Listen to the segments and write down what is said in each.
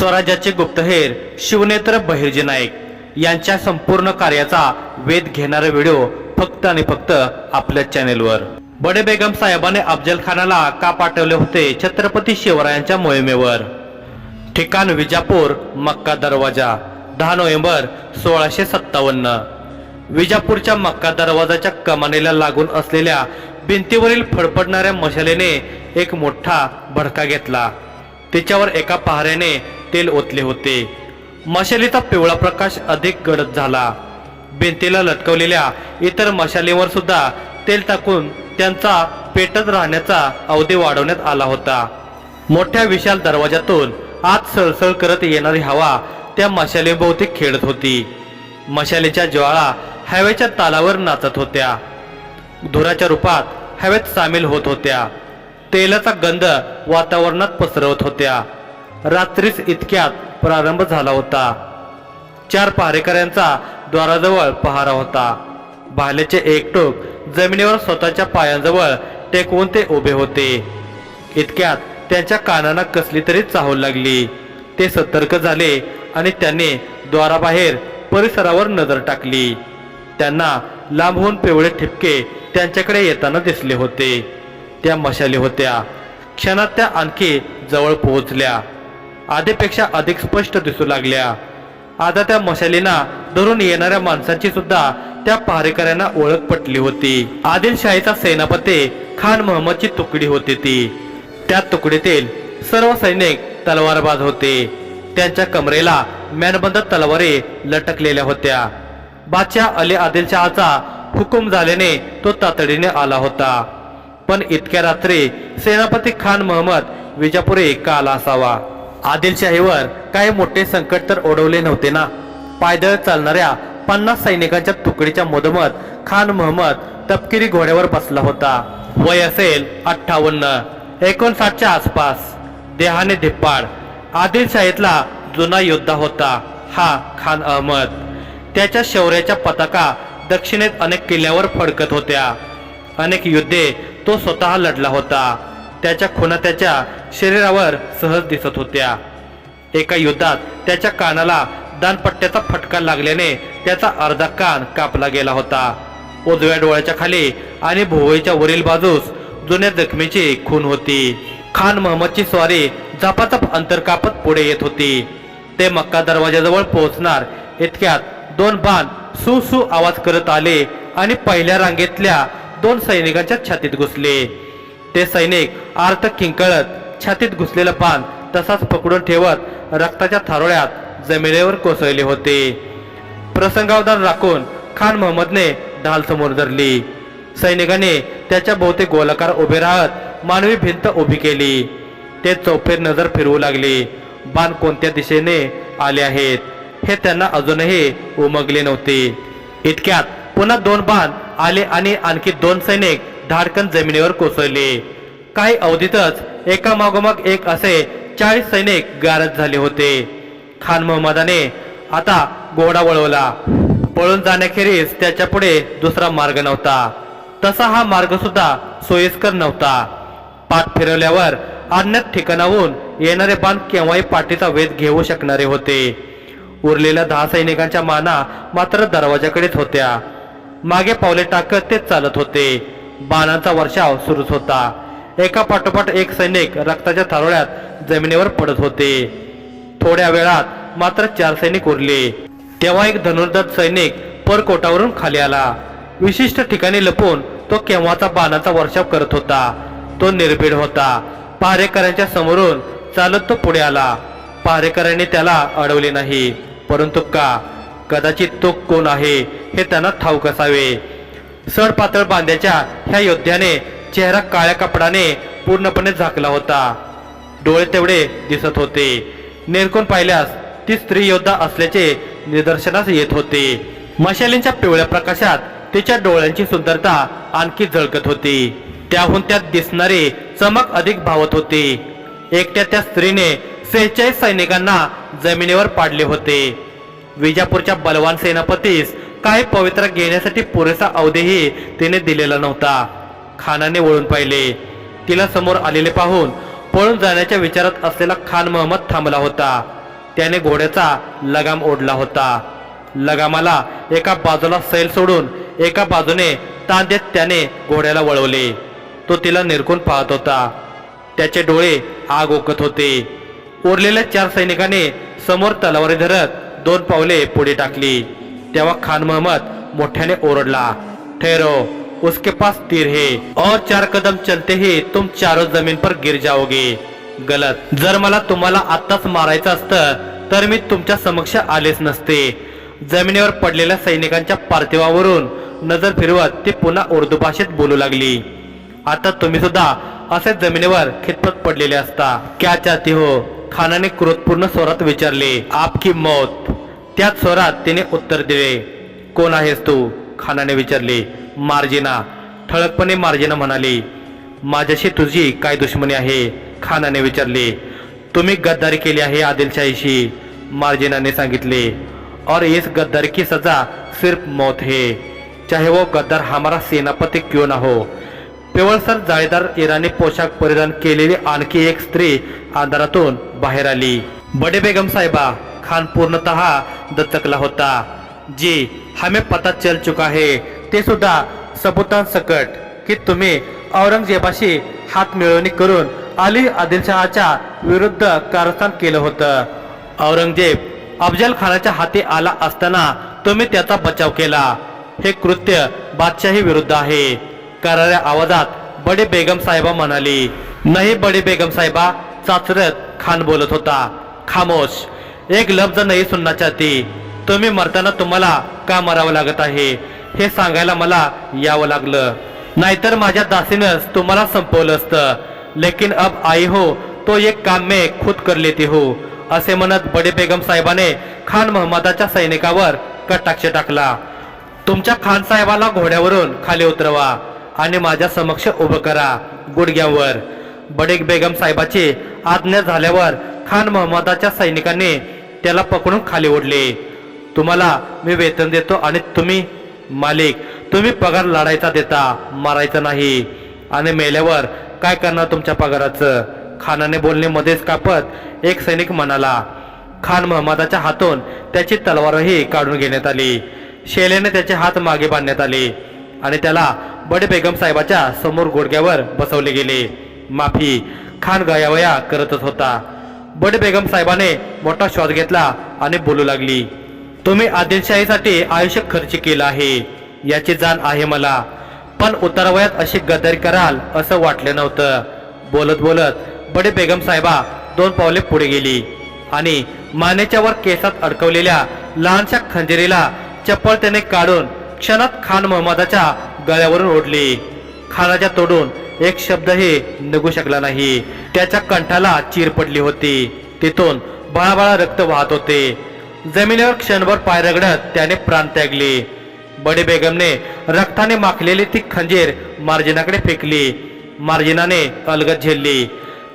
स्वराज्याचे गुप्तहेर शिवनेत्र बहिर्जी नाईक यांच्या संपूर्ण कार्याचा वेध घेणारा व्हिडिओ फक्त आणि फक्त आपल्या चॅनेलवर। बडे बेगम साहेबांनी अफजल खानाला का पाठवले होते छत्रपती शिवरायांच्या मोहिमेवर? ठिकाण विजापूर, मक्का दरवाजा, 10 नोव्हेंबर 1657। विजापूरच्या मक्का दरवाजाच्या कमानीला लागून असलेल्या भिंतीवरील फडफडणाऱ्या मशालेने एक मोठा भडका घेतला। तिच्यावर एका पहाऱ्याने तेल ओतले होते। मशालीचा पिवळा प्रकाश अधिक गडद झाला। भिंतीला लटकवलेल्या इतर मशालीवर सुद्धा तेल टाकून त्यांचा पेटत राहण्याचा अवधी वाढवण्यात आला होता। मोठ्या विशाल दरवाजातून आत सळसळ करत येणारी हवा त्या मशालीभोवती खेळत होती। मशालीच्या ज्वाळा हवेच्या तालावर नाचत होत्या, धुराच्या रूपात हवेत सामील होत होत्या, तेलाचा गंध वातावरणात पसरवत होत्या। रात्रीच इतक्यात प्रारंभ झाला होता। 4 पहारेकऱ्यांचा द्वाराजवळ पहारा होता। भाल्याचे एक टोक जमिनीवर स्वतःच्या पायांजवळ टेकवून ते उभे होते। इतक्यात त्यांच्या कानांना कसली तरी चाहूल लागली। ते सतर्क झाले आणि त्यांनी द्वाराबाहेर परिसरावर नजर टाकली। त्यांना लांबून पिवळे ठिपके त्यांच्याकडे येताना दिसले होते। त्या मशाली होत्या। क्षणात त्या आणखी जवळ पोहोचल्या, आधीपेक्षा अधिक स्पष्ट दिसू लागल्या। आता त्या मशालींना धरून येणाऱ्या माणसांची सुद्धा त्या पहारेकऱ्यांना ओळख पटली होती। आदिलशाहीचा सेनापती खान महम्मदची तुकडी होती ती। त्या तुकडीतील सर्व सैनिक तलवारबाज होते। त्यांच्या कमरेला मॅनबंद तलवारी लटकलेल्या होत्या। बादशाह अली आदिलशहाचा हुकूम झाल्याने तो तातडीने आला होता, पण इतक्या रात्री सेनापती खान महम्मद विजापुरी का आला असावा? आदिलशाहीवर काही मोठे संकट तर ओढवले नव्हते ना? पायदळ चालणाऱ्या 50 सैनिकांच्या तुकडीच्या मधोमध खान महम्मद तपकिरी घोड्यावर बसला होता। वय असेल 58, 59च्या आसपास। देहाने धिप्पाड। आदिलशाहीतला जुना योद्धा होता हा खान अहमद। त्याच्या शौर्याच्या पताका दक्षिणेत अनेक किल्ल्यावर फडकत होत्या। अनेक युद्धे तो स्वतः लढला होता। त्याच्या खुणा त्याच्या शरीरावर सहज दिसत होत्या। एका युद्धात त्याच्या कानाला दानपट्ट्याचा फटका लागल्याने त्याचा अर्धा कान कापला गेला होता। उजव्या डोळ्याच्या खाली आणि भोवळीच्या वरील बाजूस जुन्या जखमेची खून होती। खान महम्मदची स्वारी झपाझप अंतर कापत पुढे येत होती। ते मक्का दरवाजाजवळ पोहोचणार इतक्यात 2 बाण सु सु आवाज करत आले आणि पहिल्या रांगेतल्या 2 सैनिकांच्या छातीत घुसले। ते सैनिक आर्त किंकाळत छातीत घुसलेला बाण तसाच पकडून ठेवत रक्ताच्या थारोळ्यात जमिनीवर कोसळले होते। प्रसंगावधान राखून खान महम्मदने ढाल समोर धरली। सैनिकांनी त्याच्या भोवती गोलाकार उभे राहत मानवी भिंत उभी केली। ते चौफेर नजर फिरवू लागले। बाण कोणत्या दिशेने आले आहेत हे त्यांना अजूनही उमगले नव्हते। इतक्यात पुन्हा 2 बाण आले आणि आणखी 2 सैनिक धाडकन जमिनीवर कोसळले। काही अवधीतच एका मागोमाग एक असे 40 सैनिक गारद झाले होते। खान महम्मदाने आता घोडा वळवला। पळून जाण्याखेरीज त्याच्या पुढे दुसरा मार्ग नव्हता। तसा हा मार्ग सुद्धा सोयीस्कर नव्हता। पाठ फिरवल्यावर अज्ञात ठिकाणाहून येणारे बाण केव्हाही पाठीचा वेध घेऊ शकणारे होते। उरलेल्या 10 सैनिकांच्या माना मात्र दरवाजाकडेच होत्या। मागे पावले टाकत ते चालत होते। बाणांचा वर्षाव सुरूच होता। एका पाठोपाठ एक सैनिक रक्ताच्या थारोळ्यात जमिनीवर पडत होते। थोड्या वेळात मात्र 4 सैनिक उरले। तेव्हा एक धनुर्धर सैनिक परकोटावरून खाली आला। विशिष्ट ठिकाणी लपून तो केव्हाचा बाणाचा वर्षाव करत होता। तो निर्भीड होता। पहारेकऱ्यांच्या समोरून चालत तो पुढे आला। पहारेकऱ्यांनी त्याला अडवले नाही, परंतु का? कदाचित तो कोण आहे हे त्यांना ठाऊक असावे। सडपातळ बांध्याच्या ह्या योद्ध्याने चेहरा काळ्या कपडाने पूर्णपणे झाकला होता। डोळे तेवढे दिसत होते। नेरकून पाहिल्यास ती स्त्री योद्धा असल्याचे निदर्शनास येत होते। मशालींच्या पिवळ्या प्रकाशात तिच्या डोळ्यांची सुंदरता आणखी झळकत होती। त्याहून त्यात दिसणारी चमक अधिक भावत होती। एकट्या त्या स्त्रीने 46 सैनिकांना जमिनीवर पाडले होते। विजापूरच्या बलवान सेनापतीस काही पवित्र घेण्यासाठी पुरेसा अवधीही तिने दिलेला नव्हता। खानाने वळून पाहिले। तिला समोर आलेले पाहून पळून जाण्याच्या विचारात असलेला खान महम्मद थांबला होता। त्याने घोड्याचा लगाम ओढला होता. लगामाला एका बाजूला सैल सोडून एका बाजूने ताण देत त्याने घोड्याला वळवले. तो तिला निरखून पाहत होता. त्याचे डोळे आग ओकत होते. उरलेल्या 4 सैनिकांनी समोर तलवारी धरत 2 पावले पुढे टाकली. तेव्हा खान महम्मद मोठ्याने ओरडला, ठहरो, उसके पास तीर है और 4 कदम चलते ही तुम चारों जमीन पर गिर जाओगे. गलत. जर मला तुम्हाला आत्ताच मारायचं असतं तर मी तुमच्या समक्ष आलेच नसते. जमिनीवर पडलेल्या सैनिकांच्या पार्थिवावरून नजर फिरवत ती पुन्हा उर्दू भाषेत बोलू लागली. आता तुम्ही सुद्धा असे जमिनीवर खितपत पडलेले असता. क्या चाहती हो? खानाने क्रोधपूर्ण स्वरात विचारले. आपकी मौत. त्याच स्वरात तिने उत्तर दिले. कोण आहेस तू? खानाने विचारले. मार्जिना. ठळकपणे मार्जिना म्हणाली. माझ्याशी तुझी काय दुश्मनी आहे? खानाने विचारले. तुम्ही गद्दारी केली आहे आदिलशाहीशी, मार्जिनाने सांगितले. और इस गद्दारी की सजा सिर्फ मौत है, चाहे वो गद्दार हमारा सेनापती क्यों ना हो. पिवळसर जाळीदार इराणी पोशाख परिधान केलेली आणखी एक स्त्री अंधारातून बाहेर आली. बडे बेगम साहिबा. खान पूर्णतः दचकला होता. जी हमें पता चल चुका है, ते सुद्धा सबुतांसकट की तुम्ही औरंगजेबाशी हात मिळवणी करून अली आदिलशहाच्या विरुद्ध कारस्थान केलं होतं. औरंगजेब अफजल खानाच्या हाती आला असताना तुम्ही त्याचा बचाव केला. हे कृत्य बादशाही विरुद्ध आहे, कराऱ्या आवाजात बडे बेगम साहेबा म्हणाली. नाही बडे बेगम साहेबा, चाचरत खान बोलत होता. खामोश. एक लफ्ज नाही सुनना चाहती. तुम्ही मरताना तुम्हाला का मरावं लागत आहे हे सांगायला मला यावं लागलं, नाहीतर माझ्या दासीनंच तुम्हाला संपवलं असतं. लेकिन अब आई हो तो एक काम मैं खुद कर लेती हो, असे म्हणत बडे बेगम साहेबाने खान महम्मदाच्या सैनिकावर कटाक्ष टाकला. तुमच्या खान साहेबाला घोड्यावरून खाली उतरवा आणि माझ्या समक्ष उभं करा गुडघ्यावर. बडे बेगम साहेबाची आज्ञा झाल्यावर खान महम्मदाच्या सैनिकांनी त्याला पकडून खाली ओढले. तुम्हाला मी वेतन देतो आणि तुम्ही मालिक, तुम्ही पगार लढायचा देता, मारायचा नाही. आणि मेल्यावर काय करणार तुमच्या पगाराचं? खानाने बोलणे मध्येच कापत एक सैनिक म्हणाला. खान महम्मदाच्या हातून त्याची तलवारही काढून घेण्यात आली. शेलेने त्याचे हात मागे बांधण्यात आले आणि त्याला बडे बेगम साहेबाच्या समोर गुडघ्यावर बसवले गेले. माफी. खान गयावया करतच होता. बडे बेगम साहेबाने मोठा श्वास घेतला आणि बोलू लागली. तुम्ही आदिलशाहीसाठी आयुष्य खर्च केलं आहे याची जाण आहे मला, पण उतारवयात अशी गद्दारी कराल असं वाटलं नव्हतं. बोलत बोलत बडे बेगम साहेबा 2 पावले पुढे गेली आणि मानेच्या वर केसात अडकवलेल्या लहानशा खंजिरीला चपळतेने काढून क्षणात खान महम्मदाच्या गळ्यावरून ओढली. खानाच्या तोडून एक शब्दही निघू शकला नाही. त्याच्या कंठाला चीर पडली होती. तिथून बळाबळा रक्त वाहत होते. जमिनीवर क्षणभर पाय रगडत त्याने प्राण त्यागले. बडे बेगमने रक्ताने माखलेली ती खंजीर मार्जिनाकडे फेकली. मार्जिनाने अलगद झेलली.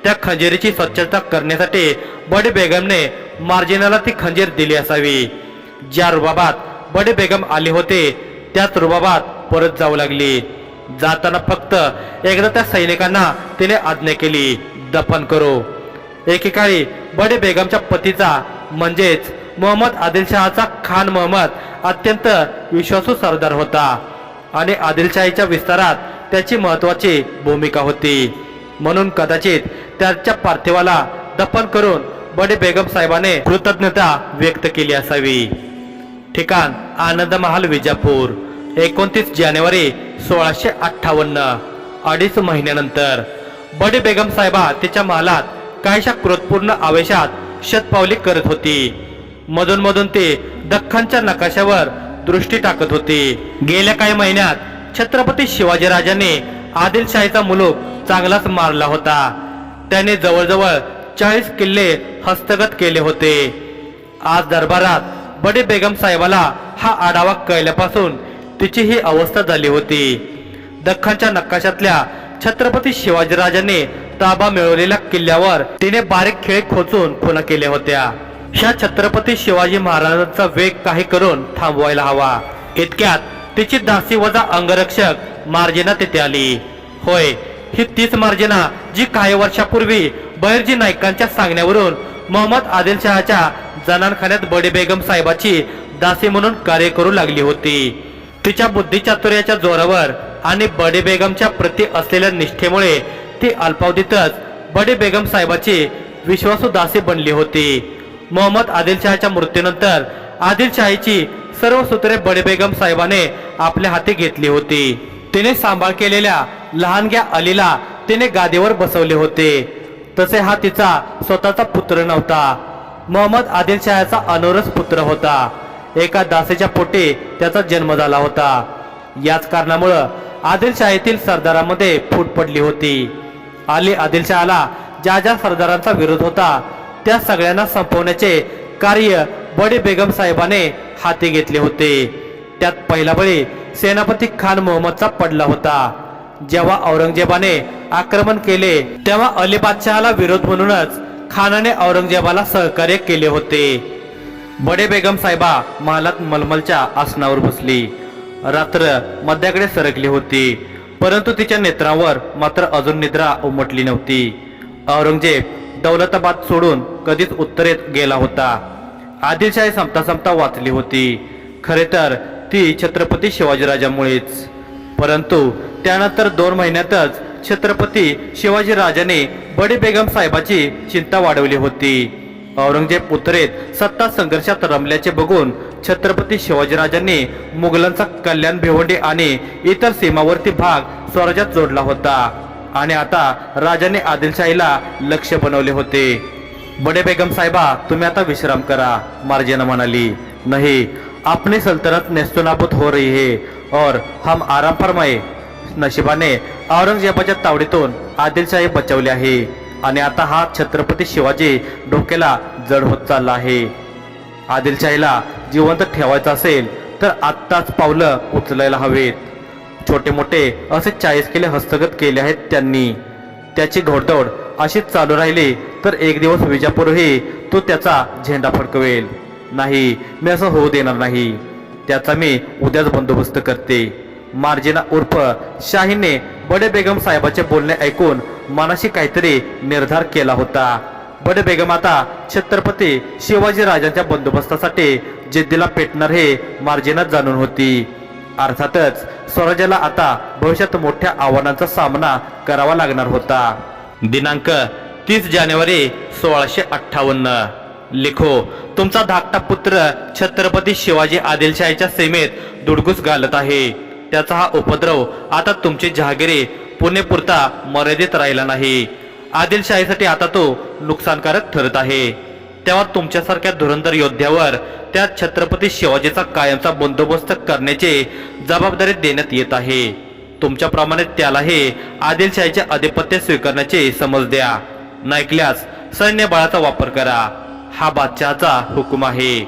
त्या खंजीरीची स्वच्छता करण्यासाठी बडे बेगमने मार्जिनाला ती खंजीर दिली असावी. ज्या रुबाबात बडे बेगम आले होते त्याच रुबाबात परत जाऊ लागली. जाताना फक्त एकदा त्या सैनिकांना तिने आज्ञा केली, दफन करो. एकेकाळी बडे बेगमच्या पतीचा म्हणजेच मोहम्मद आदिलशहाचा खान महम्मद अत्यंत विश्वासू सरदार होता आणि आदिलशाहीच्या विस्तारात त्याची महत्वाची भूमिका होती. म्हणून कदाचित त्याच्या पार्थिवाला दफन करून बडे बेगम साहेबाने कृतज्ञता व्यक्त केली असावी. ठिकाण आनंद महाल विजापूर. 29 जानेवारी 1658. 2.5 महिन्यानंतर बडे बेगम साहेबा तिच्या महालात काहीशा क्रोधपूर्ण आवेशात शतपावली करत होती. मधून मधून ते दख्खनच्या नकाशावर दृष्टी टाकत होती. गेल्या काही महिन्यात छत्रपती शिवाजीराजांनी आदिलशाहीचा मुलूक चांगलाच मारला होता. त्याने जवळजवळ 40 किल्ले हस्तगत केले होते. आज दरबारात बडे बेगम साहेबाला हा आढावा कळल्यापासून तिची ही अवस्था झाली होती. दख्खनच्या नकाशातल्या छत्रपती शिवाजीराजांनी ताबा मिळवलेल्या किल्ल्यावर तिने बारीक खिळे खोचून खुणा केल्या होत्या. ह्या छत्रपती शिवाजी महाराजांचा वेग काही करून थांबवायला हवा. इतक्यात तिची दासी वजा अंगरक्षक मार्जिना तिथे आली. होय, ही तीच मार्जिना जी काही वर्षापूर्वी बहिर्जी नाईकांच्या सांगण्यावरून मोहम्मद आदिलशहाच्या जनानखान्यात बडे बेगम साहेबाची दासी म्हणून कार्य करू लागली होती। तिच्या बुद्धिचातुर्याच्या जोरावर आणि बडे बेगमच्या प्रती असलेल्या निष्ठेमुळे ती अल्पावधीतच बडे बेगम साहेबाची विश्वासू दासी बनली होती। मोहम्मद आदिलशहाच्या मृत्यूनंतर आदिलशाहीची सर्व सूत्रे बडे बेगम साहेबाने आपल्या हाती घेतली होती। तिने सांभाळ केलेल्या लहानग्या अलीला तिने गादीवर बसवले होते। तसे हा तिचा स्वतःचा पुत्र नव्हता, मोहम्मद आदिलशहाचा अनोरस पुत्र होता। एका दासीच्या पोटी त्याचा जन्म झाला होता। याच कारणामुळे आदिलशाहीतील सरदारांमध्ये फूट पडली होती। अली आदिलशहाला ज्या ज्या सरदारांचा विरोध होता त्या सगळ्यांना संपवण्याचे कार्य बडे बेगम साहेबाने हाती घेतले होते। त्यात पहिला बळी सेनापती खान मोहम्मदचा पडला होता। जेव्हा औरंगजेबाने आक्रमण केले तेव्हा अली बादशहाला विरोध म्हणूनच खानाने औरंगजेबाला सहकार्य केले होते। बडे बेगम साहेबा महालात मलमलच्या आसनावर बसली। रात्र मध्याकडे सरकली होती, परंतु तिच्या नेत्रांवर मात्र अजून निद्रा उमटली नव्हती। औरंगजेब दौलताबाद सोडून कधीच उत्तरेत गेला होता। आदिलशाही संपता संपता वाचली होती। खरे तर ती छत्रपती शिवाजीराजांमुळेच, परंतु त्यानंतर 2 महिन्यातच छत्रपती शिवाजीराजाने बडे बेगम साहेबाची चिंता वाढवली होती। औरंगजेब उत्तरेत सत्ता संघर्षात रमल्याचे बघून छत्रपती शिवाजीराजांनी मुघलांचा कल्याण भिवंडी आणि इतर सीमावर्ती भाग स्वराज्यात जोडला होता आणि आता राजाने आदिलशाहीला लक्ष बनवले होते। बडे बेगम साहिबा, तुम्हें आता विश्राम करा, मार्जिना म्हणाली। नहीं, अपनी सल्तनत नेस्तनाबूत हो रही है और हम आराम फरमाए। नशिबाने औरंगजेबाच्या तावडीतून आदिलशाही बचावली आहे आणि आता हा छत्रपती शिवाजी डोक्याला जड होत चालला आहे। आदिलशाहीला जिवंत ठेवायचं असेल तर आत्ताच पावलं उचलायला हवेत। छोटे मोठे असे 40 किल्ले हस्तगत केले आहेत त्यांनी। त्याची घोडदौड अशीच चालू राहिली तर एक दिवस विजापूरही तो त्याचा झेंडा फडकवेल। नाही, मी असं होऊ देणार नाही। त्याचा मी उद्याच बंदोबस्त करते। मार्जिना उर्फ शाहीने बडे बेगम साहेबाचे बोलणे ऐकून मनाशी काहीतरी निर्धार केला होता। बडे बेगम आता छत्रपती शिवाजी राजांच्या बंदोबस्तासाठी जिद्दीला पेटणार हे मार्जिना जाणून होती। अर्थातच स्वराज्याला आता भविष्यात मोठ्या आव्हानांचा सामना करावा लागणार होता। दिनांक 30 जानेवारी 1658। लिखो, तुमचा धाकटा पुत्र छत्रपती शिवाजी आदिलशाहीच्या सीमेत दुडगुस घालत आहे। त्याचा हा उपद्रव आता तुमची जहागिरी पुणेपुरता मर्यादित राहिला नाही। आदिलशाहीसाठी आता तो नुकसानकारक ठरत आहे। तेव्हा तुमच्यासारख्या धुरंधर योद्ध्यावर त्या छत्रपती शिवाजीचा कायमचा बंदोबस्त करण्याची जबाबदारी देण्यात येत आहे। तुमच्याप्रमाणे त्यालाही आदिलशाहीचे आधिपत्य स्वीकारण्याची समज द्या। नैकल्यास सैन्य बळाचा वापर करा। हा बादशहाचा हुकूम आहे।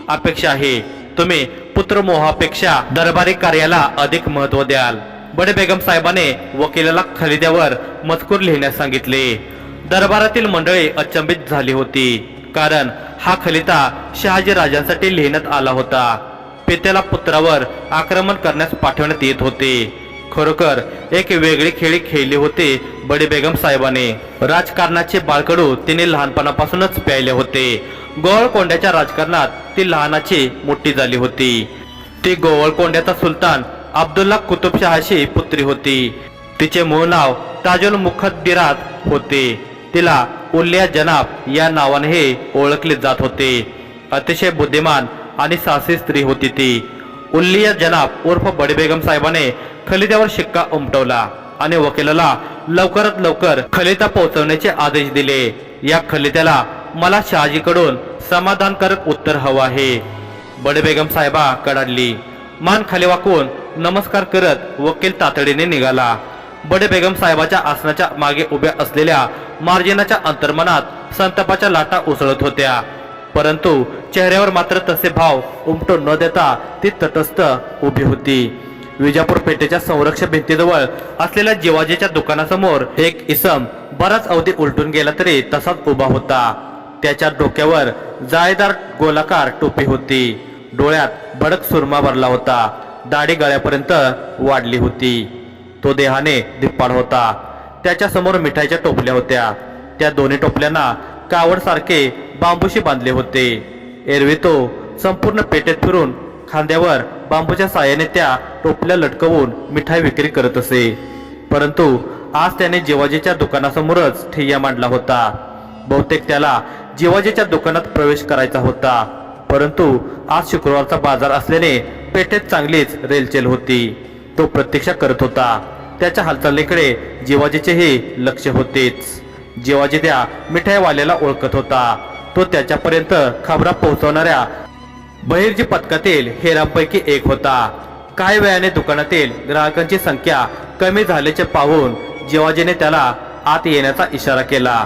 अपेक्षा आहे तुम्ही पुत्रमोहापेक्षा दरबारी कार्याला अधिक महत्त्व द्याल। बडे बेगम साहेबाने वकिलाला खलिद्यावर मजकूर लिहिण्यास सांगितले। दरबारातील मंडळी अचंबित झाली होती, कारण हा खलिता शहाजी राजांसाठी लिहिण्यात आला होता। पित्याला पुत्रावर आक्रमण करण्यास पाठवण्यात येत होते। खरोखर एक वेगळी खेळी खेळली होती बडे बेगम साहेबाने। राजकारणाचे बाळकडू तिने लहानपणापासूनच प्यायले होते। गोवळकोंड्याच्या राजकारणात ती लहानाची मोठी झाली होती। ती गोवळकोंड्याचा सुलतान अब्दुल्ला कुतुबशहाची पुत्री होती। तिचे मूळ नाव ताजुल मुखद्दिरात होते। तिला उल्लिया जनाब या नावाने ओळखले जात होते। अतिशय बुद्धिमान आणि साहसी स्त्री होती ती। उल्लिया जनाब उर्फ बडे बेगम साहेबाने खलित्यावर शिक्का उमटवला आणि वकिलाला लवकरात लवकर खलिता पोहोचवण्याचे आदेश दिले। या खलित्याला मला शहाजीकडून समाधानकारक उत्तर हवं आहे। बडे बेगम साहेबा कडाडली। मान खाली वाकवून नमस्कार करत वकील तातडीने निघाला। बडे बेगम साहेबाच्या आसनाच्या मागे उभ्या असलेल्या मार्जिनाच्या अंतर्मनात संतापाच्या लाटा उसळत होत्या, परंतु चेहऱ्यावर मात्र तसे भाव उमटून न देता ती तटस्थ उभी होती। विजापूर पेठेच्या संरक्षक भिंतीजवळ असलेल्या जिवाजीच्या दुकानासमोर एक इसम बराच अवधी उलटून गेला तरी तसाच उभा होता। त्याच्या डोक्यावर जाळीदार गोलाकार टोपी होती। डोळ्यात भडक सुरमा भरला होता। दाढी गळ्यापर्यंत वाढली होती। तो देहाने धिप्पाड होता। त्याच्या समोर मिठाईच्या टोपल्या होत्या। त्या दोन्ही टोपल्यांना कावड सारखे बांबूशी बांधले होते। एरवी तो संपूर्ण पेठेत फिरून खांद्यावर बांबूच्या साहाय्याने त्या टोपल्या लटकवून मिठाई विक्री करत असे. परंतु आज त्याने जिवाजीच्या दुकानासमोरच ठिय्या मांडला होता. बहुतेक त्याला जिवाजीच्या दुकानात प्रवेश करायचा होता, परंतु आज शुक्रवारचा बाजार असल्याने पेठेत चांगलीच रेलचेल होती. तो प्रतीक्षा करत होता. त्याच्या हालचालीकडे जिवाजीचेही लक्ष होतेच. जिवाजी त्या मिठाईवाल्याला ओळखत होता. तो त्याच्यापर्यंत खबरा पोहोचवणाऱ्या बहिर्जी पथकातील हेरांपैकी एक होता. काही वेळाने दुकानातील ग्राहकांची संख्या कमी झाल्याचे पाहून जिवाजीने त्याला आत येण्याचा इशारा केला.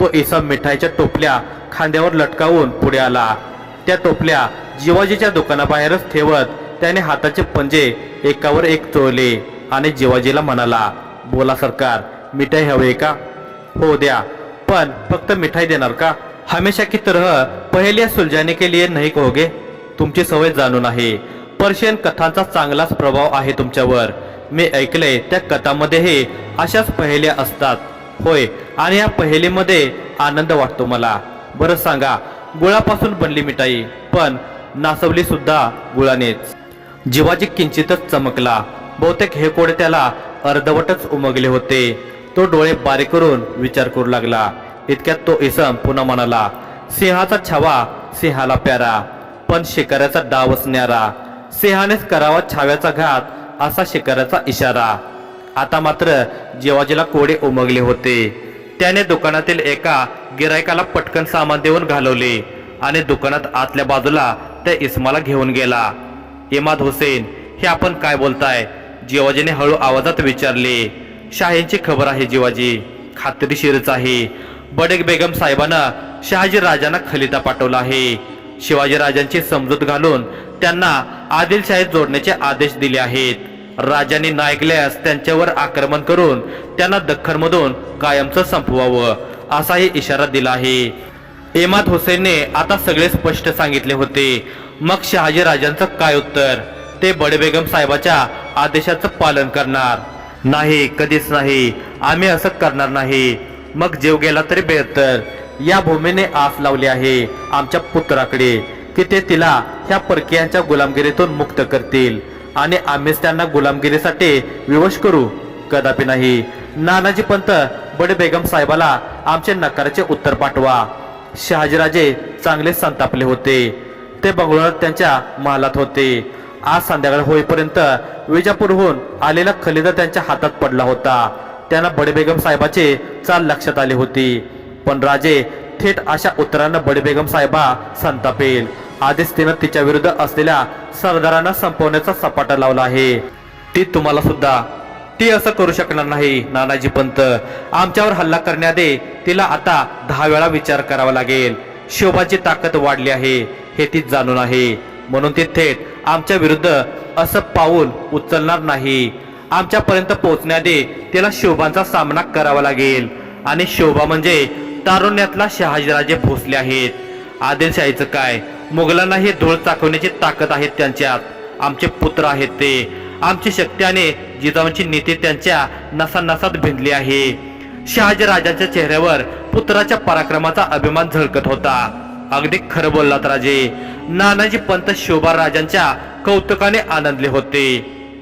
तो इसम मिठाईच्या टोपल्या खांद्यावर लटकावून पुढे आला. त्या टोपल्या जिवाजीच्या दुकानाबाहेरच ठेवत त्याने हाताचे पंजे एकावर एक चोळले आणि जिवाजीला म्हणाला, बोला सरकार, मिठाई हवी का? हो द्या, पण फक्त मिठाई देणार का? हमेशा की तरह पहेलियां सुलझाने के लिए नहीं कहोगे? तुमची सवय जाणून आहे. पर्शियन कथांचा चांगलाच प्रभाव आहे तुमच्यावर. मी ऐकलंय त्या कथांमध्येही अशाच पहेल्या असतात. होय, आणि या पहेलीमध्ये आनंद वाटतो मला. बरं सांगा, गुळापासून बनली मिठाई, पण नासवली सुद्धा गुळानेच. जिवाजी किंचितच चमकला. बहुतेक हे कोडे त्याला अर्धवटच उमगले होते. तो डोळे बारीक करून विचार करू लागला. इतक्यात तो इसम पुन्हा म्हणाला, सिंहाचा छावा सिंहाला प्यारा, पण शिकाऱ्याचा डावच न्यारा. सिंहानेच करावा छाव्याचा घात, असा शिकाऱ्याचा इशारा. आता मात्र जिवाजीला कोडे उमगले होते. त्याने दुकानातील एका गिरायकाला पटकन सामान देऊन घालवले आणि दुकानात आतल्या बाजूला त्या इस्माला घेऊन गेला. इमाद हुसेन, हे आपण काय बोलताय? जिवाजीने हळू आवाजात विचारले. शाहींची खबर आहे जिवाजी, खात्रीशीरच आहे. बडे बेगम साहेबांना शहाजी राजांना खलिता पाठवला आहे. शिवाजी राजांची समजूत घालून त्यांना आदिलशाहीत जोडण्याचे आदेश दिले आहेत. राजांनी न ऐकल्यास त्यांच्यावर आक्रमण करून त्यांना दख्खनमधून कायमचं संपवावं, असाही इशारा दिला आहे. इमाद हुसेनने आता सगळे स्पष्ट सांगितले होते. मग शहाजी राजांचं काय उत्तर? ते बडे बेगम साहेबाच्या आदेशाचं पालन करणार नाही, कधीच नाही. आम्ही असं करणार नाही. मग जीव गेला तरी बेहतर. या भूमीने आस लावली आहे आमच्या पुत्राकडे की ते तिला ह्या परकीयांच्या गुलामगिरीतून मुक्त करतील आणि आम्हीच त्यांना गुलामगिरीसाठी विवश करू? कदापि नाही. नानाजी पंत, बडे बेगम साहेबाला आमचे नकाराचे उत्तर पाठवा. शहाजीराजे चांगले संतापले होते. ते बंगळुरात त्यांच्या महालात होते. आज संध्याकाळ होईपर्यंत विजापूरहून आलेला खलिदा त्यांच्या हातात पडला होता. त्यांना बडे बेगम साहेबाचे चाल लक्षात आली होती. पण राजे थेट अशा उत्तरानं बडे बेगम साहेबा संतापेल. आधीच तिनं तिच्या विरुद्ध असलेल्या सरदारांना संपवण्याचा सपाटा लावला आहे. ती तुम्हाला सुद्धा ती असं करू शकणार नाही नानाजी पंत. आमच्यावर हल्ला करण्याआधी तिला आता 10 वेळा विचार करावा लागेल. शोभाची ताकद वाढली आहे हे ती जाणून आहे, म्हणून ती थेट आमच्या विरुद्ध असं पाऊल उचलणार नाही. आमच्यापर्यंत पोहोचण्याआधी तिला शोभांचा सामना करावा लागेल. आणि शोभा म्हणजे तारुण्यातला शहाजीराजे भोसले आहेत. आदिलशाहीचं काय, मुघलांनाही धूळ चाकवण्याची ताकद आहे त्यांच्यात. आमचे पुत्र आहेत ते. आमची शक्ती आणि जिजाऊंची नीती त्यांच्या नसानसात भिनली आहे. शहाजीराजांच्या चेहऱ्यावर पुत्राच्या पराक्रमाचा अभिमान झळकत होता. अगदी खरं बोललात राजे. नानाजी पंत शोभा राजांच्या कौतुकाने आनंदले होते.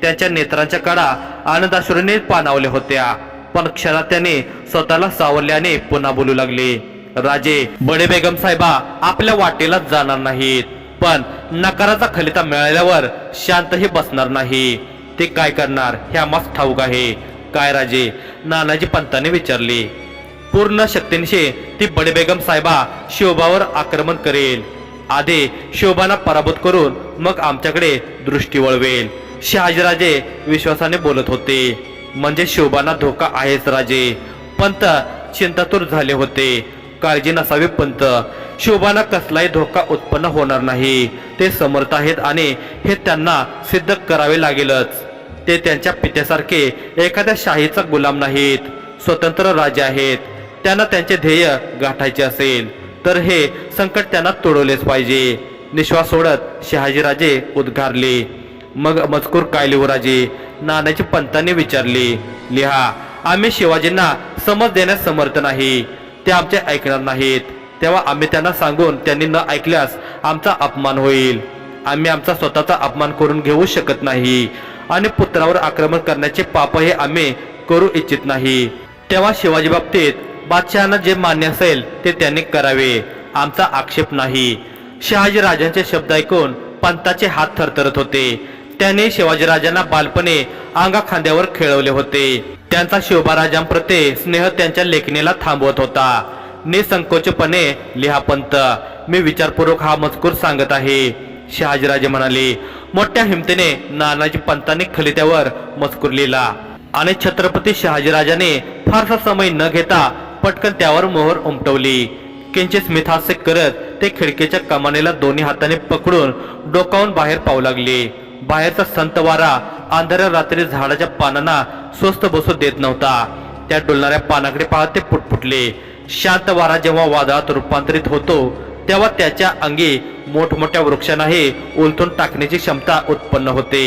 त्यांच्या नेत्रांच्या कडा आनंदाश्रूने पाणावल्या होत्या. पण क्षणात त्याने स्वतःला सावरल्याने पुन्हा बोलू लागले. राजे, बडे बेगम साहेबा आपल्या वाटेला जाणार नाहीत, पण नकाराचा खलिता मिळाल्यावर शांतही बसणार नाही. ते काय करणार हे आम्हास ठाऊक आहे. काय राजे? नानाजी पंतांनी विचारले. पूर्ण शक्तीनिशी ती बडे बेगम साहेबा शोभावर आक्रमण करेल. आधी शोभांना पराभूत करून मग आमच्याकडे दृष्टी वळवेल. शहाजीराजे विश्वासाने बोलत होते. म्हणजे शोभांना धोका आहेच राजे. पंत चिंतातूर झाले होते. काळजी नसावी पंत, शोभांना कसलाही धोका उत्पन्न होणार नाही. ते समर्थ आहेत आणि हे त्यांना सिद्ध करावे लागेलच. ते त्यांच्या पित्यासारखे एखाद्या शाहीचा गुलाम नाहीत, स्वतंत्र राजे आहेत. त्यांना त्यांचे ध्येय गाठायचे असेल तर हे संकट त्यांना तोडवलेच पाहिजे. निश्वास सोडत शहाजीराजे उद्गारले. मग मजकूर काय लिहू राजे? नानाजी पंतांनी विचारले. लिहा. आम्ही शिवाजींना समज देण्यास समर्थ नाही. ते आमचे ऐकणार नाहीत. तेव्हा आम्ही त्यांना सांगून त्यांनी न ऐकल्यास आमचा अपमान होईल. आम्ही आमचा स्वतःचा अपमान करून घेऊ शकत नाही आणि पुत्रावर आक्रमण करण्याचे पापही आम्ही करू इच्छित नाही. तेव्हा शिवाजी बाबतीत बादशहांना जे मान्य असेल ते त्यांनी करावे, आमचा आक्षेप नाही. शहाजी राजांचे शब्द ऐकून पंताचे हात थरथरत होते. त्याने शिवाजीराजांना बालपणे अंगा खांद्यावर खेळवले होते. त्यांचा शिवबाराजांप्रती स्नेह त्यांच्या लेखणीला थांबवत होता. निसंकोचपणे लिहा पंत, मी विचारपूर्वक हा मजकूर सांगत आहे, शहाजीराजे म्हणाले. मोठ्या हिमतीने नानाजी पंतांनी खलित्यावर मजकूर लिहिला आणि छत्रपती शहाजीराजाने फारसा समय न घेता पटकन त्यावर मोहर उमटवली. किंचित स्मितहास्य करत ते खिडकीच्या कमानीला दोन्ही हाताने पकडून डोकावून बाहेर पाहू लागले. बाहेरचा संत वारा अंधाऱ्या रात्री झाडाच्या पानांना स्वस्त बसू देत नव्हता. त्या डोलणाऱ्या पानाकडे पाहत ते पुटपुटले. शांत वारा जेव्हा वादळात रूपांतरित होतो तेव्हा त्याच्या अंगी मोठमोठ्या वृक्षांनाही उलटून टाकण्याची क्षमता उत्पन्न होते.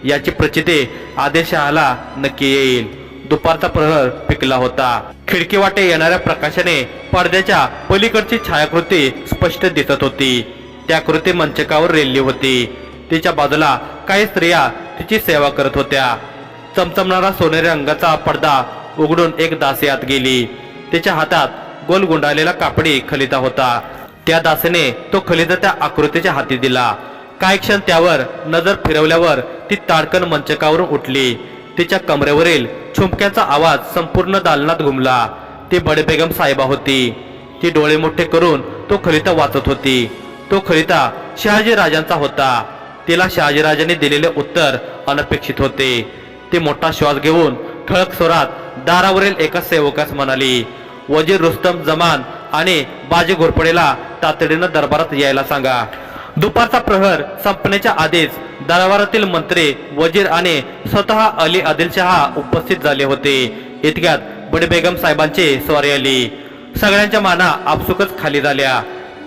याची प्रचिती आदिलशहाला नक्की येईल. दुपारचा प्रहर पिकला होता. खिडकी वाटे येणाऱ्या प्रकाशाने पडद्याच्या पलीकडची छायाकृती स्पष्ट दिसत होती. त्या कृती मंचकावर रेलली होती. तिच्या बाजूला काही स्त्रिया तिची सेवा करत होत्या. चमचमणारा सोनेरी रंगाचा पडदा उघडून एक दासी आत गेली. तिच्या हातात गोल गुंडाळलेला कापडी खलिता होता. त्या दासीने तो खलिता त्या आकृतीच्या हाती दिला. काही क्षण त्यावर नजर फिरवल्यावर ती ताडकन मंचकावरून उठली. तिच्या कमरेवरील छुमक्याचा आवाज संपूर्ण दालनात घुमला. ती बडे बेगम साहेबा होती. ती डोळे मोठे करून तो खलिता वाचत होती. तो खलिता शहाजी राजांचा होता. तिला शहाजीराजांनी दिलेले उत्तर अनपेक्षित होते. ती मोठा श्वास घेऊन ठळक स्वरात दारावरील एका सेवकास म्हणाली, वजीर रुस्तम जमान आणि बाजी घोरपडेला तातडीनं दरबारात यायला सांगा. दुपारचा प्रहर संपण्याच्या आधीच दरबारातील मंत्री, वजीर आणि स्वतः अली आदिलशहा उपस्थित झाले होते. इतक्यात बडे बेगम साहेबांची स्वारी आली. सगळ्यांच्या माना आपसुकच खाली झाल्या.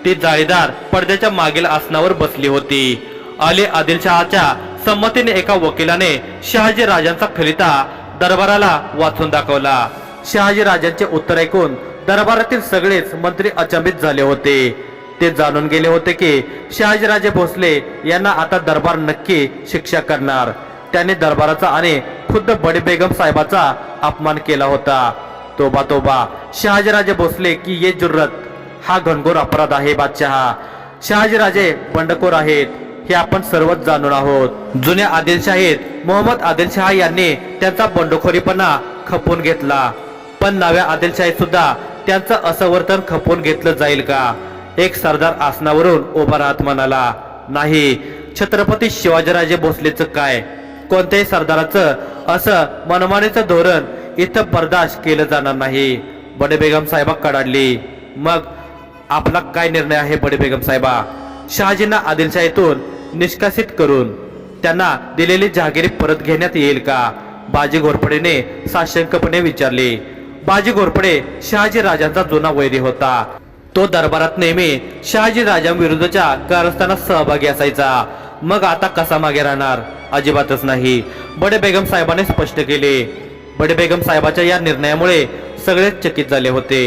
ती जाळीदार पडद्याच्या मागील आसनावर बसली होती. अली आदिलशहाच्या संमतीने एका वकिलाने शहाजी राजांचा खलिता दरबाराला वाचून दाखवला. शहाजी राजांचे उत्तर ऐकून दरबारातील सगळेच मंत्री अचंबित झाले होते. ते जाणून गेले होते की शहाजीराजे भोसले यांना आता दरबार नक्की शिक्षा करणार. त्यांनी दरबाराचा आणि खुद्द बडे बेगम साहेबाचा अपमान केला होता. तोबा तोबा, शहाजीराजे भोसले की ये जुर्रत, हा घनघोर अपराध आहे बादशहा. शहाजीराजे बंडखोर आहेत हे आपण सर्वच जाणून आहोत. जुन्या आदिलशाहीत मोहम्मद आदिलशहा यांनी त्यांचा बंडखोरीपणा खपवून घेतला, पण नव्या आदिलशाहीत सुद्धा त्यांचं असं वर्तन खपवून घेतलं जाईल का? एक सरदार आसनावरून उभा राहत म्हणाला, नाही, छत्रपती शिवाजीराजे भोसलेचं काय? कोणत्याही सरदाराचं असं मनमानीचं धोरण इथं बर्दाश्त केलं जाणार नाही. बडे बेगम साहेबा कडाडली. मग आपला काय निर्णय आहे बडे बेगम साहेबा? शहाजींना आदिलशाहीतून निष्कासित करून त्यांना दिलेली जहागिरी परत घेण्यात येईल का? बाजी घोरपडेने साशंकपणे विचारले. बाजी घोरपडे शहाजी राजांचा जुना वैरी होता. तो दरबारात नेहमी शहाजी राजांविरुद्धच्या कारस्थानात सहभागी असायचा. मग आता कसा मागे राहणार? अजिबातच नाही, बडे बेगम साहेबांनी स्पष्ट केले. बडे बेगम साहेबाच्या या निर्णयामुळे सगळेच चकित झाले होते.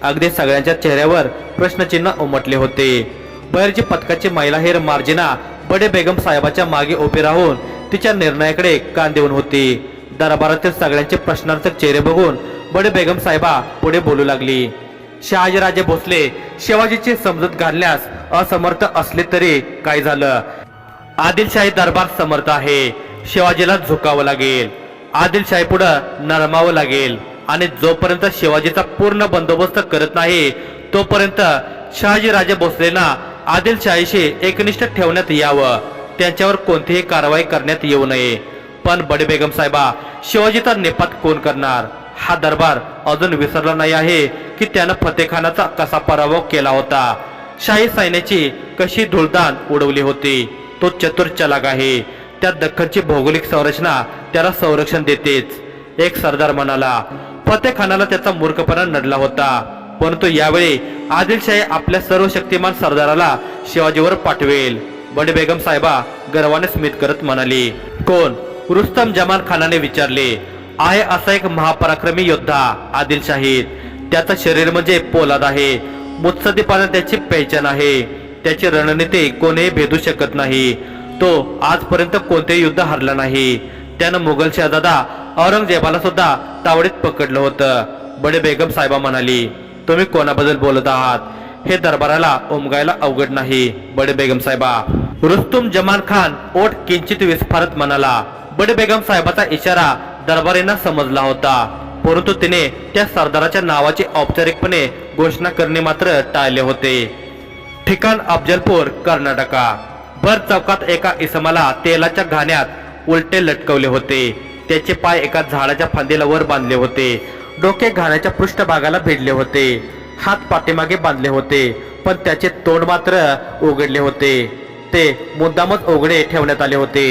अगदी सगळ्यांच्या चेहऱ्यावर प्रश्नचिन्ह उमटले होते. बहिर्जी पथकाची महिलाहेर मार्जिना बडे बेगम साहेबाच्या मागे उभी राहून तिच्या निर्णयाकडे कान देऊन होती. दरबारातील सगळ्यांचे प्रश्नार्थक चेहरे बघून बडे बेगम साहेबा पुढे बोलू लागली. शहाजीराजे भोसले शिवाजीची समजूत घालण्यास असमर्थ असले तरी काय झालं? आदिलशाही दरबार समर्थ आहे. शिवाजीला झुकावं लागेल. आदिलशाही पुढे नरमावं लागेल आणि जोपर्यंत शिवाजीचा पूर्ण बंदोबस्त करत नाही तोपर्यंत शहाजीराजे भोसलेंना आदिलशाहीशी एकनिष्ठ ठेवण्यात यावं. त्यांच्यावर कोणतीही कारवाई करण्यात येऊ नये. पण बडे बेगम साहेबा, शिवाजीचा निपात कोण करणार? हा दरबार अजून विसरला नाही आहे की त्यानं फतेखानाचा कसा पराभव केला होता, शाही सैन्याची कशी धुळदाण उडवली होती. तो चतुर चलाक आहे. त्या दख्खनची भौगोलिक संरचना त्याला संरक्षण देतेच. एक सरदार म्हणाला. फतेखानाला त्याचा मूर्खपणा नडला होता, परंतु यावेळी आदिलशाही आपल्या सर्व शक्तिमान सरदाराला शिवाजीवर पाठवेल. बडे बेगम साहेबा गर्वाने स्मित करत म्हणाली. कोण? रुस्तम जमान खानाने विचारले. आहे असा एक महापराक्रमी योद्धा आदिलशाहीत. त्याचं शरीर म्हणजे पोलाद आहे. मुत्सद्दीपणा त्याची पहिचान आहे. त्याची रणनीती कोणीही भेदू शकत नाही. तो आजपर्यंत कोणतेही युद्ध हरला नाही. त्यानं मुघल शहजादा औरंगजेबाला सुद्धा तावडीत पकडलं होतं. बडे बेगम साहेबा म्हणाली, तुम्ही कोणाबद्दल बोलत आहात? हे दरबाराला उमगायला अवघड नाही बडे बेगम साहेबा. रुस्तुम जमान खान ओठ किंचित विस्फारत म्हणाला. बडे बेगम साहेबाचा इशारा दरबारींना समजला होता, परंतु तिने त्या सरदाराच्या नावाची औपचारिकपणे घोषणा करणे मात्र टाळले होते. ठिकाण अफजलपूर, कर्नाटका. भर चौकात एका इसमाला तेलाच्या घाण्यात उलटे लटकवले होते. त्याचे पाय एका झाडाच्या फांदीला वर बांधले होते. डोके घाण्याच्या पृष्ठभागाला भिडले होते. हात पाठीमागे बांधले होते, पण त्याचे तोंड मात्र उघडले होते. ते मुद्दामच उघडे ठेवण्यात आले होते.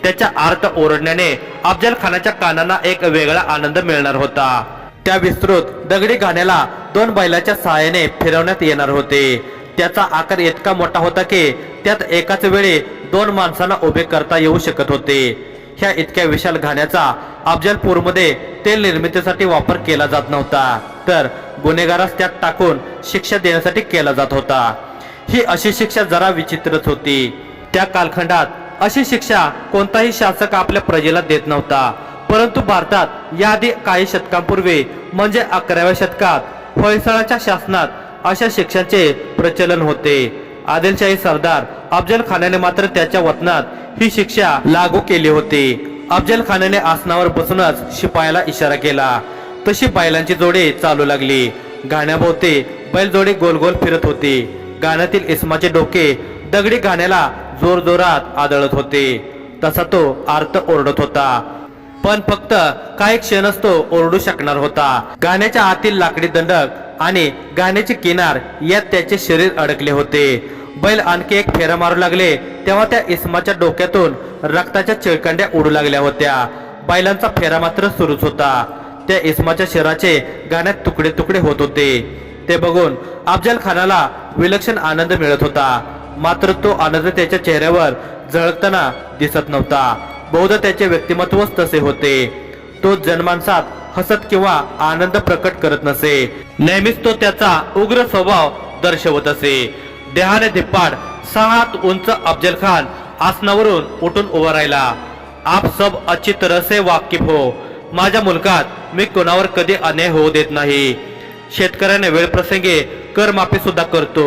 त्याच्या आर्त ओरडण्याने अफजल खानाच्या कानांना एक वेगळा आनंद मिळणार होता. त्या विस्तृत दगडी घाण्याला 2 बैलाच्या सहाय्याने फिरवण्यात येणार होते. त्याचा आकार इतका मोठा होता की त्यात एकाच वेळी 2 माणसांना उभे करता येऊ शकत होते. ह्या इतक्या विशाल घाण्याचा अफजलपूरमध्ये तेल निर्मितीसाठी वापर केला जात नव्हता, तर गुन्हेगारास त्यात टाकून शिक्षा देण्यासाठी केला जात होता. ही अशी शिक्षा जरा विचित्रच होती. त्या कालखंडात अशी शिक्षा कोणताही शासक आपल्या प्रजेला देत नव्हता. परंतु भारतात याआधी काही शतकांपूर्वी म्हणजे 11व्या शतकात होयसळाच्या शासनात अशा शिक्षांचे प्रचलन होते. आदिलशाही सरदार अफजल खानाने मात्र त्याच्या वतनात ही शिक्षा लागू केली होती. अफजल खानाने आसनावर बसूनच शिपायाला इशारा केला. तशी बैलांची जोडी चालू लागली. घाण्याभोवती बैलजोडी गोल गोल फिरत होती. गाण्यातील इस्माचे डोके दगडी घाण्याला जोरजोरात आदळत होते. तसा तो आर्त ओरडत होता, पण फक्त काही क्षणच तो ओरडू शकणार होता. गाण्याच्या आतील लाकडी दंडक आणि गाण्याची किनार यात त्याचे शरीर अडकले होते. बैल आणखी एक फेरा मारू लागले तेव्हा त्या इस्माच्या डोक्यातून रक्ताच्या चिळकांड्या उडू लागल्या होत्या. बैलांचा फेरा मात्र सुरूच होता. त्या इस्माच्या शरीराचे गाण्यात तुकडे तुकडे होत होते. ते बघून अफजल खानाला विलक्षण आनंद मिळत होता, मात्र तो आनंद त्याच्या चेहऱ्यावर झळकताना दिसत नव्हता. बहुधा त्याचे व्यक्तिमत्वच तसे होते. तो जनमानसात हसत किंवा आनंद प्रकट करत नसे. नेहमीच तो त्याचा उग्र स्वभाव दर्शवत असे. देहाने धिप्पाड 6 हात उंच अफजल खान आसनावरून उठून उभा राहिला. आप सब अच्छी तरह से वाकिफ हो. माझ्या मुलकात मी कोणावर कधी अन्याय होऊ देत नाही. शेतकऱ्याने वेळ प्रसंगी कर माफी सुद्धा करतो.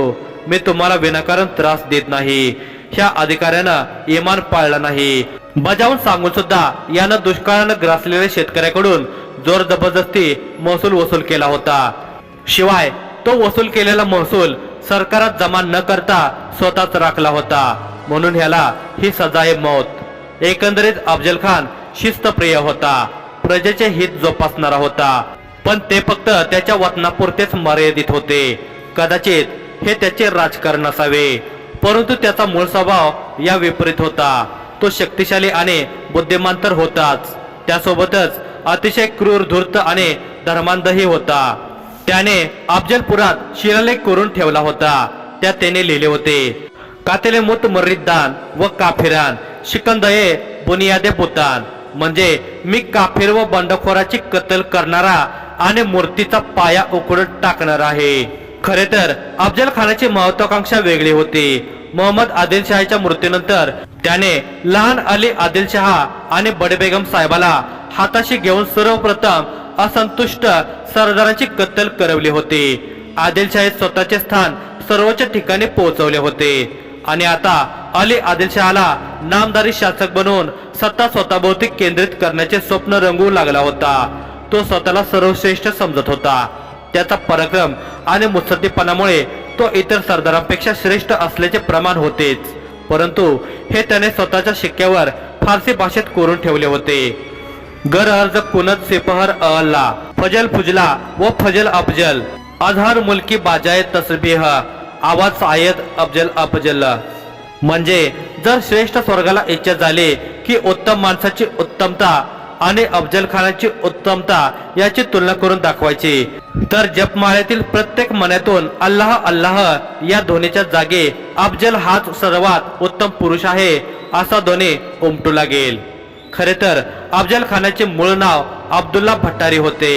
मी तुम्हाला विनाकारण त्रास देत नाही. ह्या अधिकाऱ्यानं इमान पाळला नाही. बजावून सांगून सुद्धा यानं दुष्काळानं ग्रासलेल्या शेतकऱ्याकडून जोर जबरदस्ती महसूल वसूल केला होता. शिवाय तो वसूल केलेला महसूल सरकारात जमा न करता स्वतःच राखला होता. म्हणून ह्याला ही सजाए मौत. एकंदरीत अफजल खान शिस्तप्रिय होता, प्रजेचे हित जोपासणारा होता, पण ते फक्त त्याच्या वतनापुरतेच मर्यादित होते. कदाचित हे त्याचे राजकारण असावे, परंतु त्याचा मूळ स्वभाव या विपरीत होता. तो शक्तिशाली आणि बुद्धिमान तर होताच, त्यासोबतच अतिशय क्रूर, धूर्त आणि धर्मांधही होता. त्याने अफजलपुरात शिलालेख करून ठेवला होता. त्यात त्याने लिहिले होते, कातेले मुत मर्रिदान व काफिरान शिकंदये बुनियादे बुतान. म्हणजे मी काफिर व बंडखोराची कत्तल करणारा आणि मूर्तीचा पाया उकडून टाकणार आहे. खरे तर अफजल खानाची महत्वाकांक्षा वेगळी होती. मोहम्मद आदिलशहाच्या मृत्यूनंतर त्याने लहान अली आदिलशहा आणि बडे बेगम साहेबाला हाताशी घेऊन सर्वप्रथम असंतुष्ट सरदारांची कत्तल करवली होती. आदिलशाही स्वतःचे स्थान सर्वोच्च ठिकाणी पोहोचवले होते आणि आता अली आदिलशहाला नामदारी शासक बनवून सत्ता स्वतःभोवती केंद्रित करण्याचे स्वप्न रंगवू लागला होता. तो स्वतःला सर्वश्रेष्ठ समजत होता. त्याचा पराक्रम आणि मुत्सद्दीपणामुळे तो इतर सरदारांपेक्षा श्रेष्ठ असल्याचे प्रमाण होतेच, परंतु हे त्याने स्वतःच्या शिक्क्यावर फारसी भाषेत कोरून ठेवले होते. गर अर्ज कुनत सिपहर अल्ला फजल फुजला व फजल अफजल अजहर मुलकी बाजाय तस्बीह आवाज सायद अफजल अफजल. म्हणजे जर श्रेष्ठ स्वर्गाला इच्छा झाली की उत्तम माणसाची उत्तमता आणि अफजल खानाची उत्तमता याची तुलना करून दाखवायची, तर जपमाळ्यातील प्रत्येक मनातून अल्लाह अल्लाह या ध्वनीच्या जागी अफजल हाच सर्वात उत्तम पुरुष आहे असा ध्वनी उमटू लागेल. खरे तर अफजल खानाचे मूळ नाव अब्दुल्ला भट्टारी होते.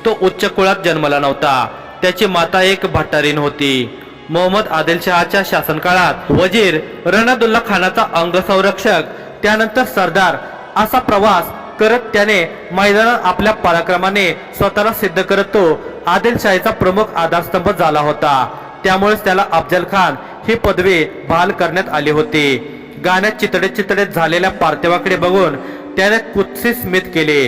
तो उच्च कुळात जन्मला नव्हता. त्याची माता एक भट्टारीण होती. मोहम्मद आदिलशहाच्या शासनकाळात वजीर रणदुल्ला खानाचा अंगसंरक्षक, त्यानंतर सरदार असा प्रवास करत त्याने मैदानात आपल्या पराक्रमाने स्वतःला सिद्ध करत तो आदिलशाहीचा प्रमुख आधारस्तंभ झाला होता. त्यामुळेच त्याला अफजल खान ही पदवी बहाल करण्यात आली होती. गाण्यात चितडे झालेल्या पार्थिवाकडे बघून त्याने कुत्सित स्मित केले.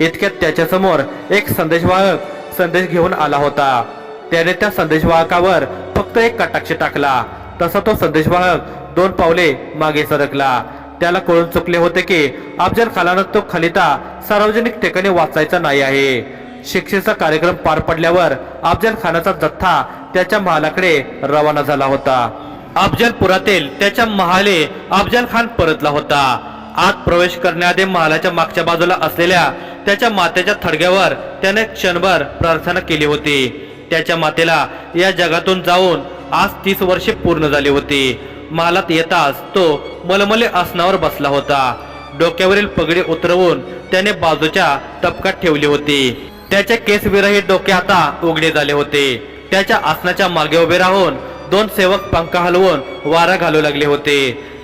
इतक्यात त्याच्यासमोर एक संदेशवाहक संदेश घेऊन आला होता. त्याने त्या संदेशवाहकावर फक्त एक कटाक्ष टाकला. तसा तो संदेशवाहक 2 पावले मागे सरकला. त्याला कळून चुकले होते की अफजल खानानं तो खलिता सार्वजनिक ठिकाणी वाचायचा नाही आहे. शिक्षेचा कार्यक्रम पार पडल्यावर अफजल खानाचा जथ्था त्याच्या महालाकडे रवाना झाला होता. अफजलपुरातील त्याच्या महाले अफजल खान परतला होता. आत प्रवेश करण्याआधी महालाच्या मागच्या बाजूला असलेल्या त्याच्या मातेच्या थडग्यावर त्याने क्षणभर प्रार्थना केली होती. त्याच्या मातेला या जगातून जाऊन आज 30 वर्षे पूर्ण झाली होती. महालात येताच तो मलमले आसनावर बसला होता. डोक्यावरील पगडी उतरवून त्याने बाजूच्या टपकात ठेवली होती. त्याचे केस विरहित डोके आता उघडे झाले होते. त्याच्या आसनाच्या मागे उभे राहून 2 सेवक पंखा हलवून वारा घालू लागले होते.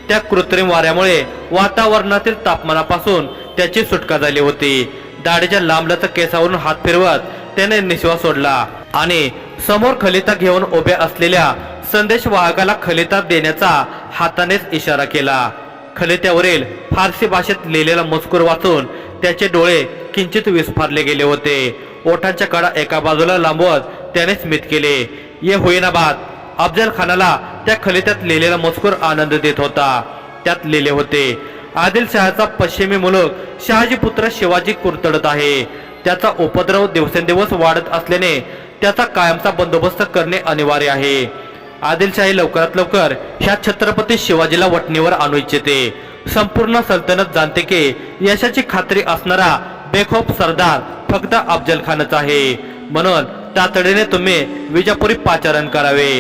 त्या कृत्रिम वाऱ्यामुळे वातावरणातील तापमानापासून त्याची सुटका झाली होती. दाढीच्या लांबलचक केसावरून हात फिरवत त्याने निश्वास सोडला आणि समोर खलिता घेऊन उभ्या असलेल्या संदेशवाहकाला खलिता देण्याचा हातानेच इशारा केला. खलित्यावरील फारसी भाषेत लिहिलेला मजकूर वाचून त्याचे डोळे किंचित विस्फारले गेले होते. ओठांच्या कडा एका बाजूला लांबवत त्याने स्मित केले. ये होईना बात. अफजल खानाला त्या खलित्यात लिहिलेला मजकूर आनंद देत होता. त्यात लिहिले होते, आदिलशहाचा पश्चिमी मुलूक शहाजी पुत्र शिवाजी कुरतडत आहे. त्याचा उपद्रव दिवसेंदिवस वाढत असल्याने त्याचा कायमचा बंदोबस्त करणे अनिवार्य आहे. आदिलशाही लवकरात लवकर ह्या छत्रपती शिवाजीला वटणीवर आणू इच्छिते. संपूर्ण सल्तनत जाणते की यशाची खात्री असणारा बेखोफ सरदार फक्त अफजल खानच आहे. म्हणून तातडीने तुम्ही विजापुरी पाचारण करावे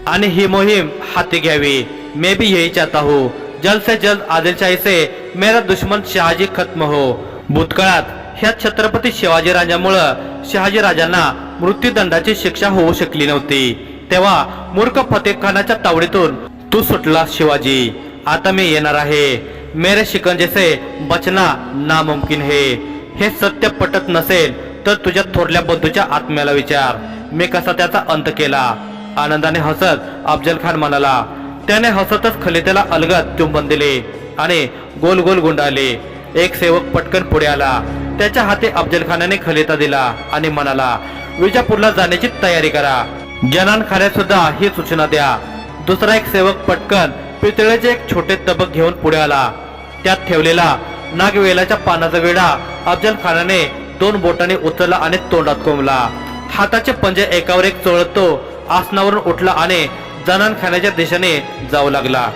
आणि ही मोहीम हाती घ्यावी. मैं भी यही चाहता हूँ. जल्द से जल्द आदिलशाही से मेरा दुश्मन शहाजी खत्म हो. भूतकाळात ह्या छत्रपती शिवाजी राजांमुळे शहाजी राजांना मृत्यूदंडाची शिक्षा होऊ शकली नव्हती. तेव्हा मूर्ख फतेह खानाच्या तावडीतून तू सुटला शिवाजी. आता मी येणार आहे. मेरे शिकंजे से बचना नामुमकिन है. हे सत्य पटत नसेल तर तुझ्या थोरल्या बंधूच्या आत्म्याला विचार. मी कसा त्याचा अंत केला. आनंदाने हसत अफजल खान म्हणाला. त्याने हसतच खलित्याला अलगद चुंबन दिले आणि गोल गोल गुंडाळले. एक सेवक पटकन पुढे आला. त्याच्या हाती अफजल खानाने खलिता दिला आणि म्हणाला, विजापूरला जाण्याची तयारी करा. जनान खाण्यात सुद्धा ही सूचना द्या. दुसरा एक सेवक पटकन पितळेचे एक छोटे तबक घेऊन पुढे आला. त्यात ठेवलेला नागवेलाच्या पानाचा विडा अफजल खानाने 2 बोटांनी उचलला आणि तोंडात कोंबला. हाताचे पंजे एकावर एक चोळत तो आसनावरून उठला आणि जनान खाण्याच्या दिशेने जाऊ लागला.